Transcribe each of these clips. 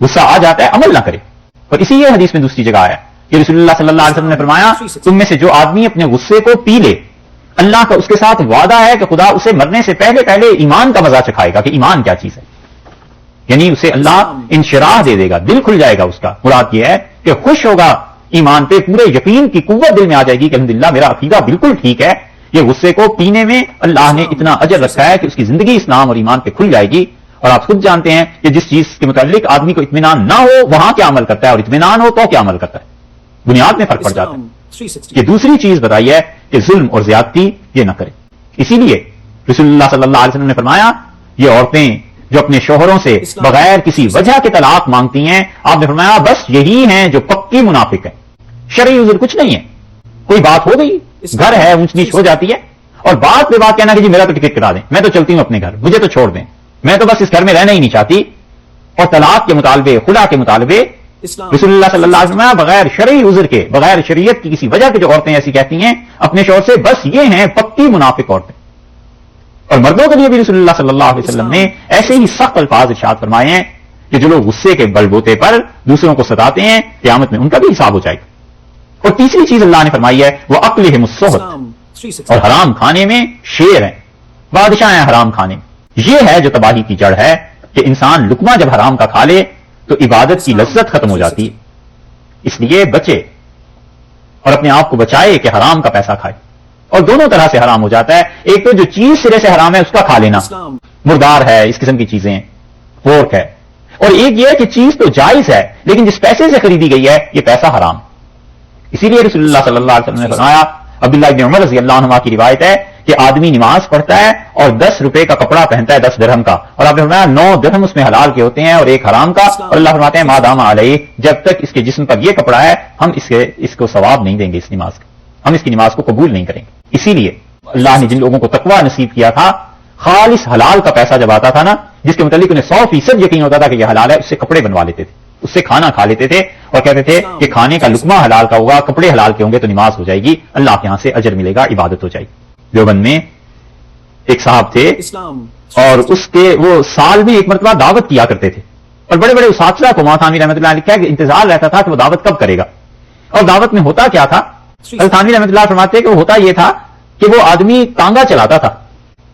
غصہ آ جاتا ہے عمل نہ کرے. اور اسی لیے حدیث میں دوسری جگہ آیا کہ رسول اللہ صلی اللہ علیہ وسلم نے فرمایا تم میں سے جو آدمی اپنے غصے کو پی لے اللہ کا اس کے ساتھ وعدہ ہے کہ خدا اسے مرنے سے پہلے پہلے ایمان کا مزہ چکھائے گا کہ ایمان کیا چیز ہے. یعنی اسے اللہ انشراح دے دے گا, دل کھل جائے گا اس کا. مراد یہ ہے کہ خوش ہوگا ایمان پہ, پورے یقین کی قوت دل میں آ جائے گی کہ الحمدللہ میرا عقیدہ بالکل ٹھیک ہے. یہ غصے کو پینے میں اللہ نے اتنا اجر رکھا ہے کہ اس کی زندگی اسلام اور ایمان پہ کھل جائے گی. اور آپ خود جانتے ہیں کہ جس چیز کے متعلق آدمی کو اطمینان نہ ہو وہاں کیا عمل کرتا ہے, اور اطمینان ہو تو کیا عمل کرتا ہے, بنیاد میں فرق پڑ جاتا ہے. یہ دوسری چیز بتائی ہے کہ ظلم اور زیادتی یہ نہ کرے. اسی لیے رسول اللہ صلی اللہ علیہ وسلم نے فرمایا یہ عورتیں جو اپنے شوہروں سے بغیر کسی وجہ کے طلاق مانگتی ہیں, آپ نے فرمایا بس یہی ہیں جو پکی منافق ہیں. شرعی عذر کچھ نہیں ہے, کوئی بات ہو گئی, گھر ہے, اونچ نیچ ہو جاتی ہے, اور بات پہ بات کہنا کہ جی میرا تو ٹکٹ کرا دیں, میں تو چلتی ہوں اپنے گھر, مجھے تو چھوڑ دیں, میں تو بس اس گھر میں رہنا ہی نہیں چاہتی. اور طلاق کے مطالبے, خلا کے مطالبے رسول اللہ صلی اللہ علیہ وسلم بغیر شرعی عذر کے, بغیر شریعت کی کسی وجہ کے جو عورتیں ایسی کہتی ہیں اپنے شوہر سے, بس یہ ہیں پکی منافق عورتیں. اور مردوں کے لیے بھی رسول اللہ صلی اللہ علیہ وسلم نے ایسے ہی سخت الفاظ ارشاد فرمائے ہیں کہ جو لوگ غصے کے بل بوتے پر دوسروں کو ستاتے ہیں قیامت میں ان کا بھی حساب ہو جائے گا. اور تیسری چیز اللہ نے فرمائی ہے وہ اکلہم السحت, اور حرام کھانے میں شیر ہیں, بادشاہ ہیں حرام کھانے. یہ ہے جو تباہی کی جڑ ہے کہ انسان لقمہ جب حرام کا کھا لے تو عبادت کی لذت ختم ہو جاتی ہے. اس لیے بچے اور اپنے آپ کو بچائے کہ حرام کا پیسہ کھائے. اور دونوں طرح سے حرام ہو جاتا ہے. ایک تو جو چیز سرے سے حرام ہے اس کا کھا لینا, مردار ہے, اس قسم کی چیزیں, پورک ہے. اور ایک یہ کہ چیز تو جائز ہے لیکن جس پیسے سے خریدی گئی ہے یہ پیسہ حرام. اسی لیے رسول اللہ صلی اللہ علیہ وسلم نے فرمایا, عبداللہ ابن عمر رضی اللہ عنہ کی روایت ہے کہ آدمی نماز پڑھتا ہے اور 10 روپے کا کپڑا پہنتا ہے, 10 درہم کا, اور آپ نے فرمایا 9 درہم اس میں حلال کے ہوتے ہیں اور 1 حرام کا. اور اللہ فرماتے ہیں ما دام علیہ, جب تک اس کے جسم پر یہ کپڑا ہے ہم اس کو ثواب نہیں دیں گے اس نماز کا, ہم اس کی نماز کو قبول نہیں کریں گے. اسی لیے اللہ نے جن لوگوں کو تقویٰ نصیب کیا تھا, خالص حلال کا پیسہ جب آتا تھا نا, جس کے متعلق انہیں 100% یقین ہوتا تھا کہ یہ حلال ہے, اس سے کپڑے بنوا لیتے تھے, اس سے کھانا کھا لیتے تھے اور کہتے تھے کہ کھانے کا لقمہ حلال کا ہوگا, کپڑے حلال کے ہوں گے تو نماز ہو جائے گی, اللہ کے ہاں سے اجر ملے گا, عبادت ہو جائے گی. دیوبند میں ایک صاحب تھے اور اس کے وہ سال میں ایک مرتبہ دعوت کیا کرتے تھے, اور بڑے بڑے اساتذہ کو مولانا تھانوی رحمۃ اللہ علیہ کا انتظار رہتا تھا کہ وہ دعوت کب کرے گا. اور دعوت میں ہوتا کیا تھا, تھانوی رحمۃ اللہ فرماتے کہ وہ ہوتا یہ تھا کہ وہ آدمی تانگا چلاتا تھا,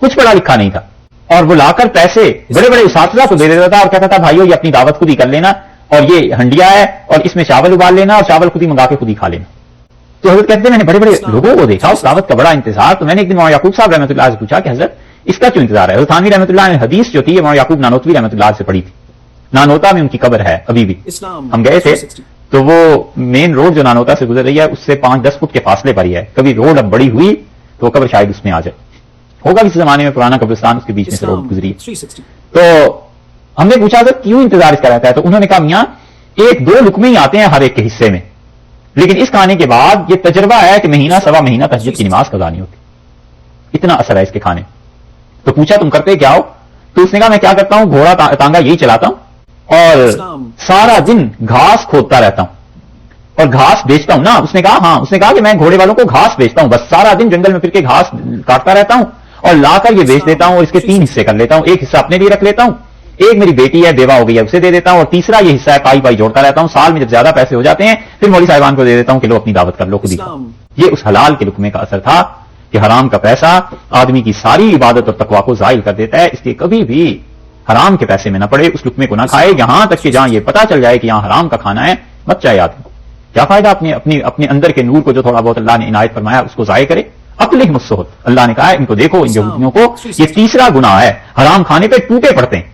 کچھ پڑھا لکھا نہیں تھا, اور وہ لا کر پیسے بڑے بڑے اساتذہ کو دے دیتا تھا اور کہتا تھا بھائیو یہ اپنی دعوت خود ہی کر لینا, اور یہ ہنڈیا ہے اور اس میں چاول ابال لینا اور چاول خود ہی منگا کے خود ہی کھا لینا. تو حضرت کہتے ہیں میں نے بڑے بڑے لوگوں کو دیکھا اس دعوت کا بڑا انتظار, تو میں نے ایک دن مولانا یعقوب صاحب رحمۃ اللہ سے پوچھا کہ حضرت اس کا کیوں انتظار ہے. حضرت تھانوی رحمۃ اللہ نے حدیث جو تھی یہ مولانا یعقوب نانوتوی رحمۃ اللہ سے پڑھی تھی, نانوتا میں ان کی قبر ہے ابھی بھی. ہم گئے تھے تو وہ مین روڈ جو نانوتا سے گزر رہی ہے اس سے 5-10 فٹ کے فاصلے پر ہی ہے. کبھی روڈ اب بڑی ہوئی تو قبر شاید اس میں آ جائے, ہوگا کسی زمانے میں پرانا قبرستان اس کے بیچ میں سے روڈ گزری. تو ہم نے پوچھا تھا کیوں انتظار اس کا رہتا ہے, تو انہوں نے کہا میاں 1-2 لقمے ہی آتے ہیں ہر ایک کے حصے میں, لیکن اس کھانے کے بعد یہ تجربہ ہے کہ مہینہ سوا مہینہ تہجد کی نماز قضا نہیں ہوتی, اتنا اثر ہے اس کے کھانے. تو پوچھا تم کرتے کیا ہو, تو اس نے کہا میں کیا کرتا ہوں, گھوڑا تانگا یہی چلاتا ہوں اور سارا دن گھاس کھودتا رہتا ہوں اور گھاس بیچتا ہوں نا. اس نے کہا ہاں, اس نے کہا کہ میں گھوڑے والوں کو گھاس بیچتا ہوں, بس سارا دن جنگل میں پھر کے گھاس کاٹتا رہتا ہوں اور لا کر یہ بیچ دیتا ہوں, اور اس کے 3 حصے کر لیتا ہوں, ایک حصہ اپنے لیے رکھ لیتا ہوں, ایک میری بیٹی ہے بیوہ ہو گئی ہے اسے دے دیتا ہوں, اور تیسرا یہ حصہ ہے پائی جوڑتا رہتا ہوں. سال میں جب زیادہ پیسے ہو جاتے ہیں پھر مولوی صاحبان کو دے دیتا ہوں کہ لو اپنی دعوت کر لو خود ہی. یہ اس حلال کے لقمے کا اثر تھا کہ حرام کا پیسہ آدمی کی ساری عبادت اور تقویٰ کو زائل کر دیتا ہے. اس لیے کبھی بھی حرام کے پیسے میں نہ پڑے, اس لقمے کو نہ کھائے, یہاں تک کہ جہاں یہ پتا چل جائے کہ یہاں حرام کا کھانا ہے مت چاہے آدمی کو. کیا فائدہ اپنے اندر کے نور کو جو تھوڑا بہت اللہ نے عنایت فرمایا اس کو ضائع کرے. اکلہم السحت, اللہ نے کہا ہے ان کو دیکھو, ان یہودیوں کو یہ تیسرا گناہ ہے, حرام کھانے پہ ٹوٹے پڑتے ہیں.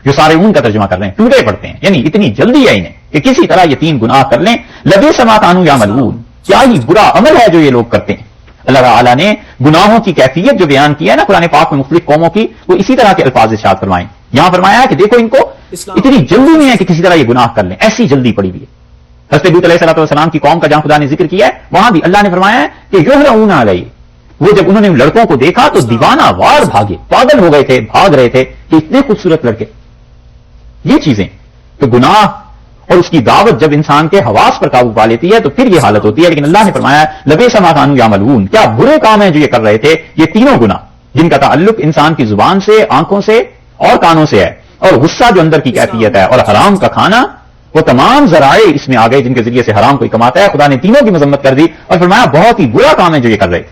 جو سارے اون کا ترجمہ کر رہے ہیں ٹوٹے پڑتے ہیں, یعنی اتنی جلدی ہے انہیں کہ کسی طرح یہ 3 گناہ کر لیں. لبئس ما کانوا یعملون, کیا ہی برا عمل ہے جو یہ لوگ کرتے ہیں. اللہ تعالیٰ نے گناہوں کی کیفیت جو بیان کی ہے نا قرآن پاک میں مختلف قوموں کی, وہ اسی طرح کے الفاظ ارشاد فرمائیں. یہاں فرمایا کہ دیکھو ان کو اتنی جلدی نہیں ہے کہ کسی طرح یہ گناہ کر لیں, ایسی جلدی پڑی ہوئی ہے. حضرت لوط علیہ الصلوۃ والسلام کی قوم کا جہاں خدا نے ذکر کیا ہے وہاں بھی اللہ نے فرمایا ہے کہ یہرعون علیہ, وہ جب انہوں نے لڑکوں کو دیکھا تو دیوانہ وار بھاگے, پاگل ہو گئے تھے, بھاگ رہے تھے کہ اتنے خوبصورت لڑکے. یہ چیزیں تو گناہ اور اس کی دعوت جب انسان کے حواس پر قابو پا لیتی ہے تو پھر یہ حالت ہوتی ہے. لیکن اللہ نے فرمایا لبئس ما کانوا یعملون, کیا برے کام ہیں جو یہ کر رہے تھے. یہ تینوں گناہ جن کا تعلق انسان کی زبان سے, آنکھوں سے اور کانوں سے ہے, اور غصہ جو اندر کی کیفیت ہے، اور حرام کا کھانا، وہ تمام ذرائع اس میں آ گئے جن کے ذریعے سے حرام کوئی کماتا ہے. خدا نے تینوں کی مذمت کر دی اور فرمایا بہت ہی برا کام ہے جو یہ کر رہے.